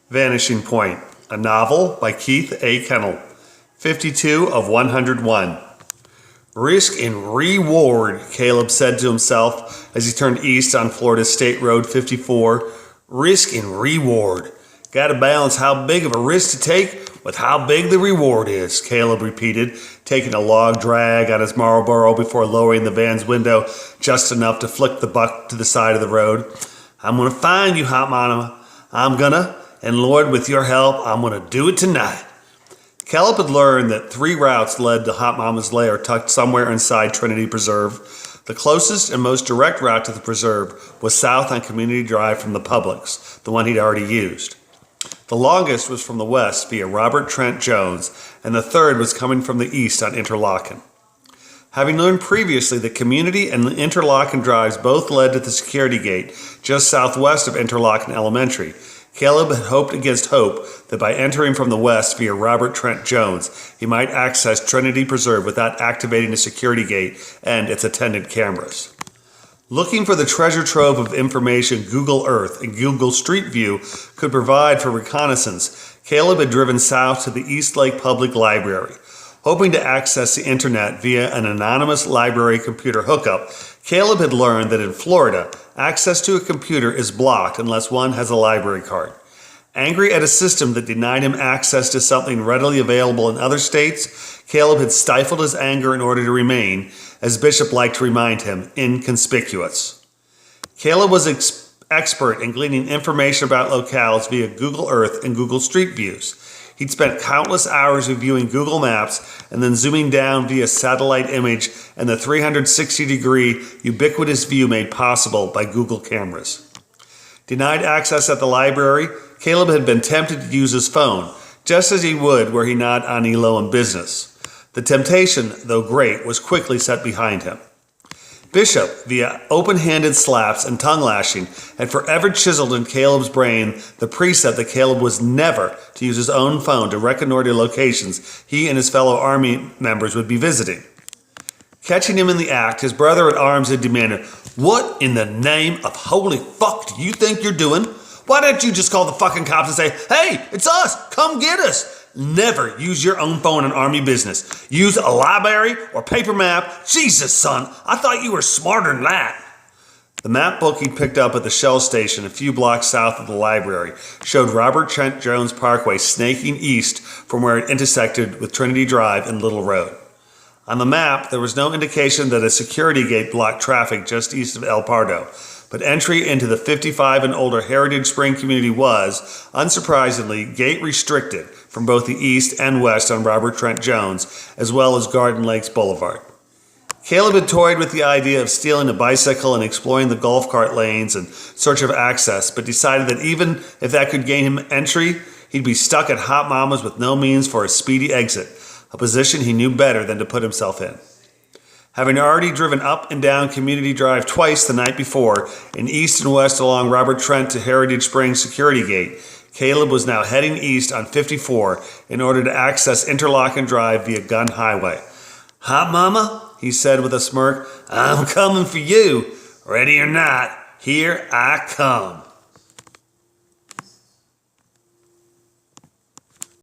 Vanishing Point, a novel by Keith A. Kenel, 52 of 101. Risk and reward, Caleb said to himself as he turned east on Florida State Road 54. Risk and reward. Gotta balance how big of a risk to take with how big the reward is, Caleb repeated, taking a log drag on his Marlboro before lowering the van's window just enough to flick the buck to the side of the road. I'm gonna find you, Hot Mama. I'm gonna, and Lord, with your help, I'm gonna do it tonight. Caleb had learned that 3 routes led to Hot Mama's lair tucked somewhere inside Trinity Preserve. The closest and most direct route to the preserve was south on Community Drive from the Publix, the one he'd already used. The longest was from the west via Robert Trent Jones, and the third was coming from the east on Interlochen. Having learned previously that Community and the Interlochen drives both led to the security gate just southwest of Interlochen Elementary, Caleb had hoped against hope that by entering from the west via Robert Trent Jones, he might access Trinity Preserve without activating the security gate and its attendant cameras. Looking for the treasure trove of information Google Earth and Google Street View could provide for reconnaissance, Caleb had driven south to the East Lake Public Library. Hoping to access the internet via an anonymous library computer hookup, Caleb had learned that in Florida, access to a computer is blocked unless one has a library card. Angry at a system that denied him access to something readily available in other states, Caleb had stifled his anger in order to remain, as Bishop liked to remind him, inconspicuous. Caleb was expert in gleaning information about locales via Google Earth and Google Street Views. He'd spent countless hours reviewing Google Maps and then zooming down via satellite image and the 360-degree ubiquitous view made possible by Google cameras. Denied access at the library, Caleb had been tempted to use his phone, just as he would were he not on Elo in business. The temptation, though great, was quickly set behind him. Bishop, via open-handed slaps and tongue-lashing, had forever chiseled in Caleb's brain the precept that Caleb was never to use his own phone to reconnoiter locations he and his fellow Army members would be visiting. Catching him in the act, his brother-at-arms had demanded, "What in the name of holy fuck do you think you're doing? Why don't you just call the fucking cops and say, 'Hey, it's us, come get us'? Never use your own phone in Army business. Use a library or paper map. Jesus, son, I thought you were smarter than that." The map book he picked up at the Shell station a few blocks south of the library showed Robert Trent Jones Parkway snaking east from where it intersected with Trinity Drive and Little Road. On the map, there was no indication that a security gate blocked traffic just east of El Pardo, but entry into the 55 and older Heritage Spring community was, unsurprisingly, gate restricted from both the east and west on Robert Trent Jones, as well as Garden Lakes Boulevard. Caleb had toyed with the idea of stealing a bicycle and exploring the golf cart lanes in search of access, but decided that even if that could gain him entry, he'd be stuck at Hot Mama's with no means for a speedy exit, a position he knew better than to put himself in. Having already driven up and down Community Drive twice the night before, and east and west along Robert Trent to Heritage Springs Security Gate, Caleb was now heading east on 54 in order to access Interlochen Drive via Gun Highway. "Hot Mama," he said with a smirk, "I'm coming for you. Ready or not, here I come."